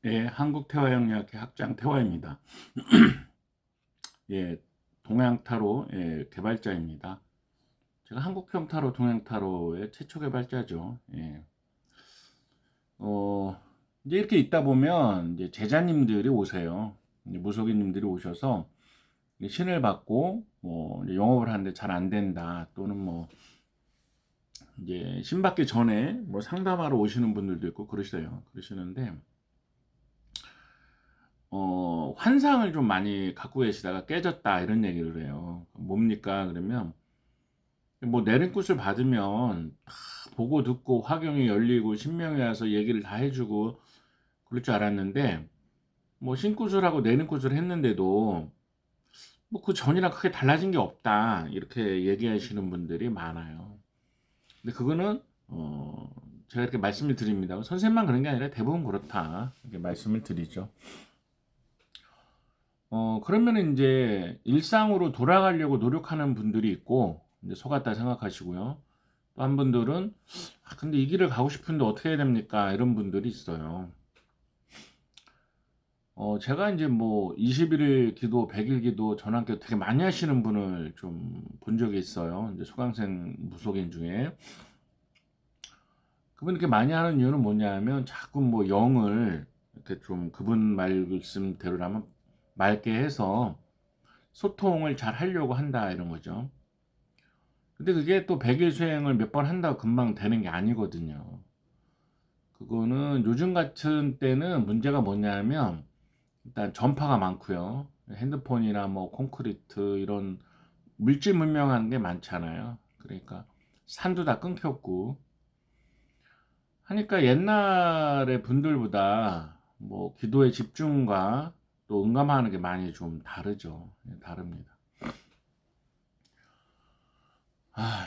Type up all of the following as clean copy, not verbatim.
예, 한국태화영리학회 학장 태화입니다. 예, 동양타로 개발자입니다. 제가 한국형 타로, 동양타로의 최초 개발자죠. 예. 어, 이제 이렇게 있다 보면 이제 제자님들이 오세요. 이제 무속인님들이 오셔서 신을 받고 뭐 이제 영업을 하는데 잘 안 된다, 또는 뭐 이제 신 받기 전에 뭐 상담하러 오시는 분들도 있고 그러시는데 환상을 좀 많이 갖고 계시다가 깨졌다, 이런 얘기를 해요. 뭡니까? 그러면 뭐 내림굿을 받으면 다 보고 듣고 화경이 열리고 신명이 와서 얘기를 다 해주고 그럴 줄 알았는데, 뭐 신굿을 하고 내림굿을 했는데도 뭐 그 전이랑 크게 달라진 게 없다, 이렇게 얘기하시는 분들이 많아요. 근데 그거는 제가 이렇게 말씀을 드립니다. 선생님만 그런 게 아니라 대부분 그렇다, 이렇게 말씀을 드리죠. 그러면은 이제 일상으로 돌아가려고 노력하는 분들이 있고, 이제 속았다 생각하시고요. 또 한 분들은 근데 이 길을 가고 싶은데 어떻게 해야 됩니까? 이런 분들이 있어요. 제가 이제 뭐 21일 기도, 100일 기도, 전환기도 되게 많이 하시는 분을 좀 본 적이 있어요. 이제 수강생 무속인 중에. 그분 이렇게 많이 하는 이유는 뭐냐면, 자꾸 뭐 영을 이렇게 좀 그분 말씀대로라면 맑게 해서 소통을 잘 하려고 한다, 이런 거죠. 근데 그게 또 100일 수행을 몇 번 한다고 금방 되는 게 아니거든요. 그거는 요즘 같은 때는 문제가 뭐냐면, 일단 전파가 많고요. 핸드폰이나 뭐 콘크리트 이런 물질 문명한 게 많잖아요. 그러니까 산도 다 끊겼고 하니까 옛날의 분들보다 뭐 기도의 집중과 또 응감하는 게 많이 좀 다르죠. 다릅니다.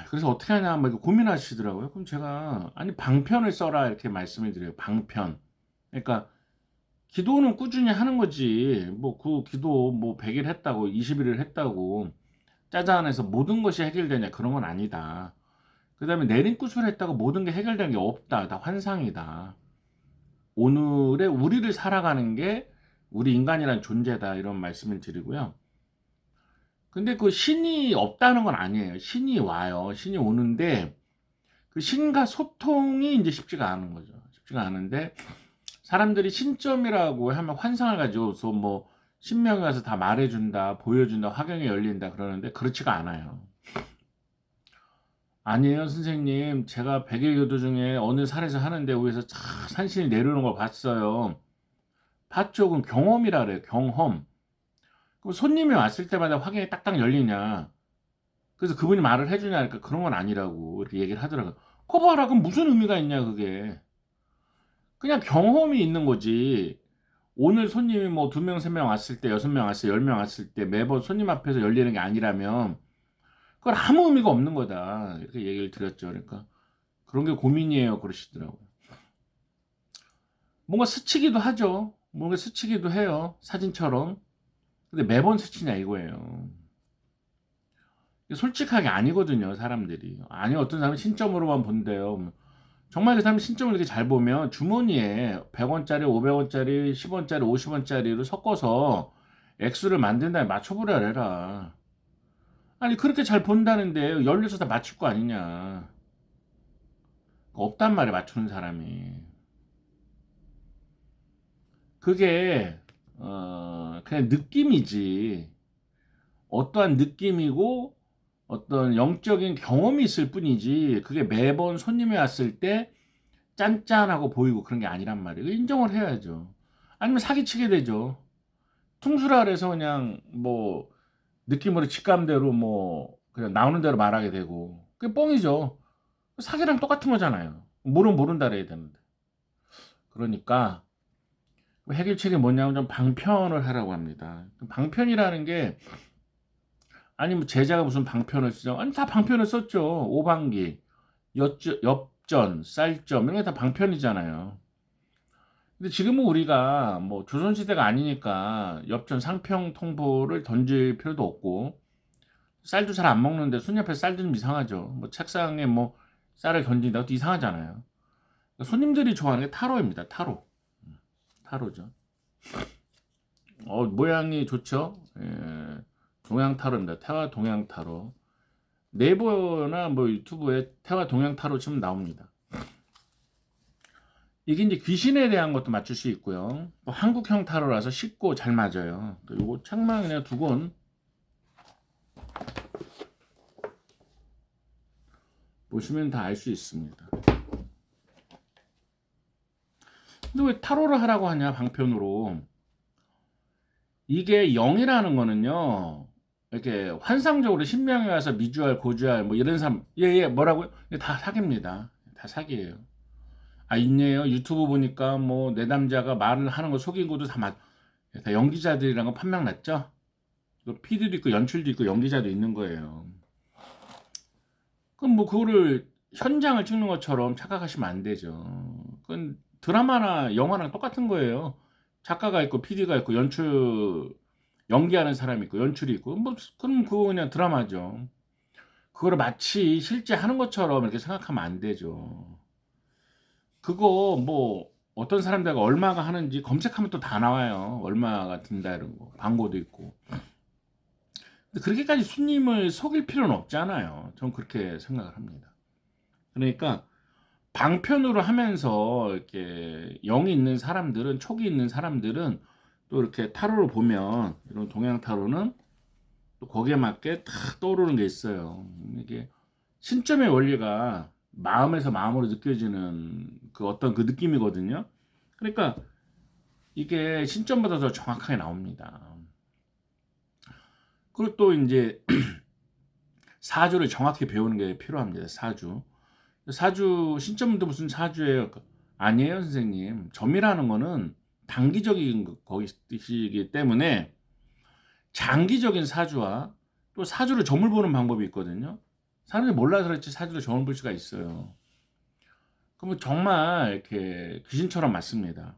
그래서 어떻게 하냐 뭐 이거 고민하시더라고요. 그럼 제가 아니 방편을 써라, 이렇게 말씀을 드려요. 방편. 그러니까 기도는 꾸준히 하는 거지. 뭐 그 기도 뭐 100일 했다고 20일을 했다고 짜자안에서 모든 것이 해결되냐, 그런 건 아니다. 그다음에 내린굿을 했다고 모든 게 해결된 게 없다. 다 환상이다. 오늘의 우리를 살아가는 게 우리 인간이란 존재다, 이런 말씀을 드리고요. 근데 그 신이 없다는 건 아니에요. 신이 와요. 신이 오는데 그 신과 소통이 이제 쉽지가 않은 거죠. 쉽지가 않은데 사람들이 신점이라고 하면 환상을 가지고서 뭐 신명이 와서 다 말해준다, 보여준다, 화경이 열린다 그러는데 그렇지가 않아요. 아니에요, 선생님. 제가 100일 교도 중에 어느 산에서 하는데 위에서 차 산신이 내려오는 걸 봤어요. 봤죠? 그럼 경험이라 그래요. 경험. 그럼 손님이 왔을 때마다 화경이 딱딱 열리냐? 그래서 그분이 말을 해주냐? 그러니까 그런 건 아니라고 이렇게 얘기를 하더라고요. 거 봐라. 그럼 무슨 의미가 있냐, 그게. 그냥 경험이 있는 거지. 오늘 손님이 뭐 2명, 3명 왔을 때, 6명 왔을 때, 10명 왔을 때 매번 손님 앞에서 열리는 게 아니라면 그건 아무 의미가 없는 거다, 이렇게 얘기를 드렸죠. 그러니까 그런 게 고민이에요, 그러시더라고요. 뭔가 스치기도 하죠. 뭔가 스치기도 해요, 사진처럼. 근데 매번 스치냐, 이거예요. 솔직하게 아니거든요, 사람들이. 아니, 어떤 사람은 신점으로만 본대요. 정말 그 사람이 신점을 이렇게 잘 보면 주머니에 100원짜리, 500원짜리, 10원짜리, 50원짜리를 섞어서 액수를 만든 다음에 맞춰보라 그래라. 아니, 그렇게 잘 본다는데 열려서 다 맞출 거 아니냐. 없단 말이야, 맞추는 사람이. 그게 그냥 느낌이지. 어떠한 느낌이고 어떤 영적인 경험이 있을 뿐이지, 그게 매번 손님이 왔을 때 짠짠하고 보이고 그런 게 아니란 말이에요. 인정을 해야죠. 아니면 사기치게 되죠. 퉁수라 그래서 그냥 뭐 느낌으로 직감대로 뭐 그냥 나오는 대로 말하게 되고 그게 뻥이죠. 사기랑 똑같은 거잖아요. 모르면 모른다 그래야 되는데. 그러니까 해결책이 뭐냐면 좀 방편을 하라고 합니다. 방편이라는 게, 아니 뭐 제자가 무슨 방편을 쓰죠? 아니 다 방편을 썼죠. 오방기, 엽전, 쌀점 이런 게 다 방편이잖아요. 근데 지금은 우리가 뭐 조선시대가 아니니까 엽전 상평 통보를 던질 필요도 없고, 쌀도 잘 안 먹는데 손님 앞에 쌀 좀 이상하죠. 뭐 책상에 뭐 쌀을 던진다고 또 이상하잖아요. 손님들이 좋아하는 게 타로입니다. 타로. 타로죠. 모양이 좋죠. 예, 동양 타로입니다. 태화 동양 타로. 네이버나 뭐 유튜브에 태화 동양 타로 치면 나옵니다. 이게 이제 귀신에 대한 것도 맞출 수 있고요. 또 한국형 타로라서 쉽고 잘 맞아요. 요거 책만 그냥 두 권 보시면 다 알 수 있습니다. 근데 왜 타로를 하라고 하냐, 방편으로. 이게 0이라는 거는요, 이렇게 환상적으로 신명이 와서 미주알, 고주알, 뭐 이런 사람, 뭐라고요? 이게 다 사기입니다. 다 사기예요. 있네요. 유튜브 보니까 뭐 내담자가 말을 하는 거 속이고도 다 연기자들이란 거 판명 났죠? PD도 있고 연출도 있고 연기자도 있는 거예요. 그럼 뭐 그거를 현장을 찍는 것처럼 착각하시면 안 되죠. 그건 드라마나 영화랑 똑같은 거예요. 작가가 있고 PD가 있고 연기하는 사람이 있고 연출이 있고 뭐 그럼 그거 그냥 드라마죠. 그거를 마치 실제 하는 것처럼 이렇게 생각하면 안 되죠. 그거 뭐 어떤 사람들가 얼마가 하는지 검색하면 또 다 나와요. 얼마가 든다 이런 거. 광고도 있고. 근데 그렇게까지 손님을 속일 필요는 없잖아요. 전 그렇게 생각을 합니다. 그러니까 방편으로 하면서 이렇게 영이 있는 사람들은, 촉이 있는 사람들은 또 이렇게 타로를 보면, 이런 동양 타로는 또 거기에 맞게 탁 떠오르는 게 있어요. 이게 신점의 원리가 마음에서 마음으로 느껴지는 그 어떤 그 느낌이거든요. 그러니까 이게 신점보다 더 정확하게 나옵니다. 그리고 또 이제 사주를 정확히 배우는 게 필요합니다. 사주 신점도 무슨 사주예요? 아니에요, 선생님. 점이라는 거는 단기적인 거기 뜻이기 때문에 장기적인 사주와 또 사주를 점을 보는 방법이 있거든요. 사람들이 몰라서 그렇지 사주를 점을 볼 수가 있어요. 그러면 정말 이렇게 귀신처럼 맞습니다.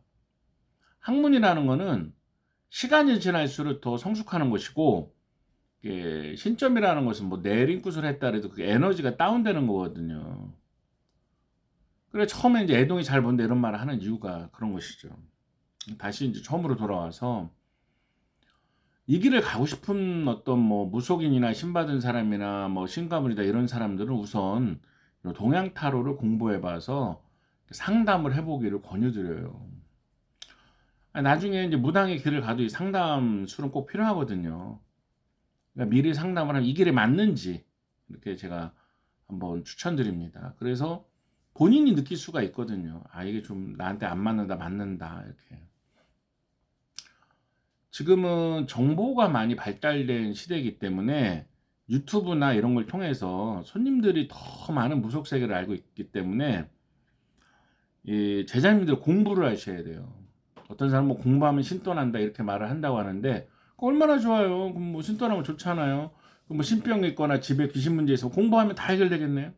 학문이라는 거는 시간이 지날수록 더 성숙하는 것이고, 신점이라는 것은 뭐 내림굿을 했다 해도 그 에너지가 다운되는 거거든요. 그래 처음에 이제 애동이 잘 본다 이런 말을 하는 이유가 그런 것이죠. 다시 이제 처음으로 돌아와서 이 길을 가고 싶은 어떤 뭐 무속인이나 신받은 사람이나 뭐 신가문이다 이런 사람들은 우선 동양 타로를 공부해봐서 상담을 해보기를 권유드려요. 나중에 이제 무당의 길을 가도 이 상담 술은 꼭 필요하거든요. 그러니까 미리 상담을 하면 이 길에 맞는지 이렇게 제가 한번 추천드립니다. 그래서 본인이 느낄 수가 있거든요. 이게 좀 나한테 안 맞는다, 맞는다 이렇게. 지금은 정보가 많이 발달된 시대이기 때문에 유튜브나 이런 걸 통해서 손님들이 더 많은 무속 세계를 알고 있기 때문에 이 제자님들 공부를 하셔야 돼요. 어떤 사람은 뭐 공부하면 신돈한다 이렇게 말을 한다고 하는데 얼마나 좋아요. 그럼 뭐 신돈하면 좋잖아요. 뭐 신병이 있거나 집에 귀신 문제 있으면 공부하면 다 해결되겠네요.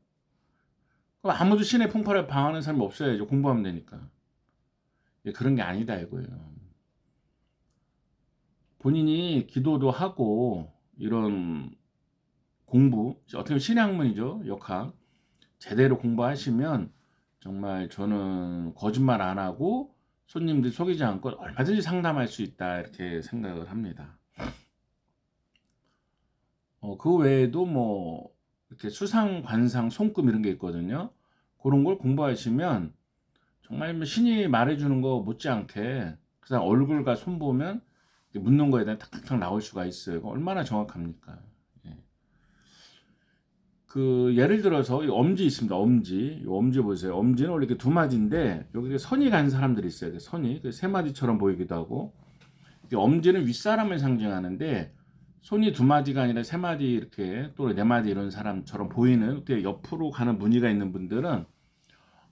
그럼 아무도 신의 풍파를 방하는 사람이 없어야죠. 공부하면 되니까. 그런 게 아니다 이거예요. 본인이 기도도 하고 이런 공부, 어떻게 보면 신의 학문이죠. 역학. 제대로 공부하시면 정말 저는 거짓말 안 하고 손님들 속이지 않고 얼마든지 상담할 수 있다 이렇게 생각을 합니다. 그 외에도 뭐 이렇게 수상, 관상, 손금 이런 게 있거든요. 그런 걸 공부하시면 정말 뭐 신이 말해주는 거 못지않게 그 사람 얼굴과 손 보면 묻는 거에 대한 탁탁탁 나올 수가 있어요. 얼마나 정확합니까? 예. 그 예를 들어서 이 엄지 있습니다. 이 엄지 보세요. 엄지는 원래 이렇게 두 마디인데 여기 선이 간 사람들이 있어요. 선이 세 마디처럼 보이기도 하고. 엄지는 윗사람을 상징하는데 손이 두 마디가 아니라 세 마디 이렇게 또 네 마디 이런 사람처럼 보이는 옆으로 가는 무늬가 있는 분들은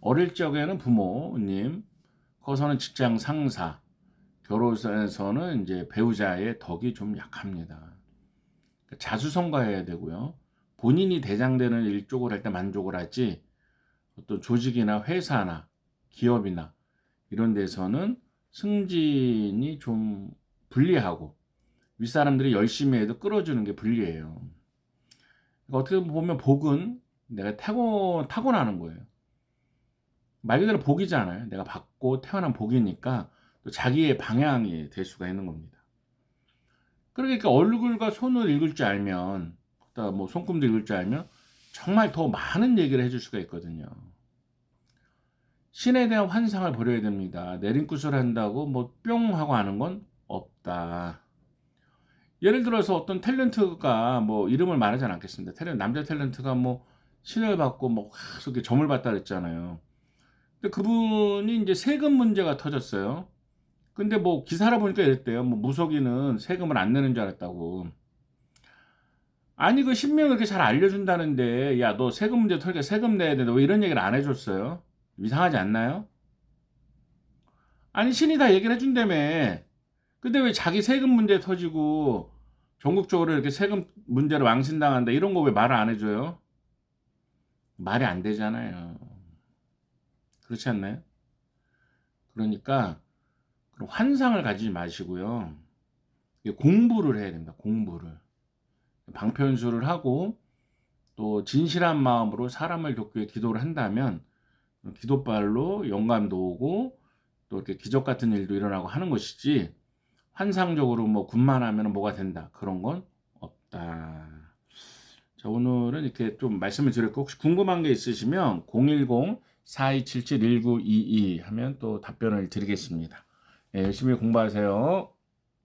어릴 적에는 부모님, 커서는 직장 상사, 결혼에서는 이제 배우자의 덕이 좀 약합니다. 자수성가해야 되고요. 본인이 대장되는 일 쪽을 할 때 만족을 하지 어떤 조직이나 회사나 기업이나 이런 데서는 승진이 좀 불리하고 윗사람들이 열심히 해도 끌어주는 게 불리해요. 그러니까 어떻게 보면 복은 내가 타고나는 거예요. 말 그대로 복이잖아요. 내가 받고 태어난 복이니까 또 자기의 방향이 될 수가 있는 겁니다. 그러니까 얼굴과 손을 읽을 줄 알면, 그다음 뭐 손금도 읽을 줄 알면 정말 더 많은 얘기를 해줄 수가 있거든요. 신에 대한 환상을 버려야 됩니다. 내림굿을 한다고 뭐 뿅 하고 하는 건 없다. 예를 들어서 어떤 탤런트가 뭐 이름을 말하지 않겠습니다. 남자 탤런트가 뭐 신을 받고 뭐 계속 이렇게 점을 받다 그랬잖아요. 근데 그분이 이제 세금 문제가 터졌어요. 근데 뭐 기사를 보니까 이랬대요. 뭐 무속인은 세금을 안 내는 줄 알았다고. 아니 그 신명을 그렇게 잘 알려준다는데 야 너 세금 문제 터니까 세금 내야 된다. 왜 이런 얘기를 안 해줬어요? 이상하지 않나요? 아니 신이 다 얘기를 해준다며. 근데 왜 자기 세금 문제 터지고 전국적으로 이렇게 세금 문제로 망신당한다 이런 거 왜 말을 안 해줘요? 말이 안 되잖아요. 그렇지 않나요? 그러니까 그런 환상을 가지지 마시고요. 공부를 해야 됩니다. 공부를. 방편수를 하고 또 진실한 마음으로 사람을 돕기 위해 기도를 한다면 기도발로 영감도 오고 또 이렇게 기적 같은 일도 일어나고 하는 것이지 환상적으로 뭐 군만하면 뭐가 된다 그런 건 없다. 자 오늘은 이렇게 좀 말씀을 드렸고 혹시 궁금한 게 있으시면 010-4277-1922 하면 또 답변을 드리겠습니다. 예, 열심히 공부하세요.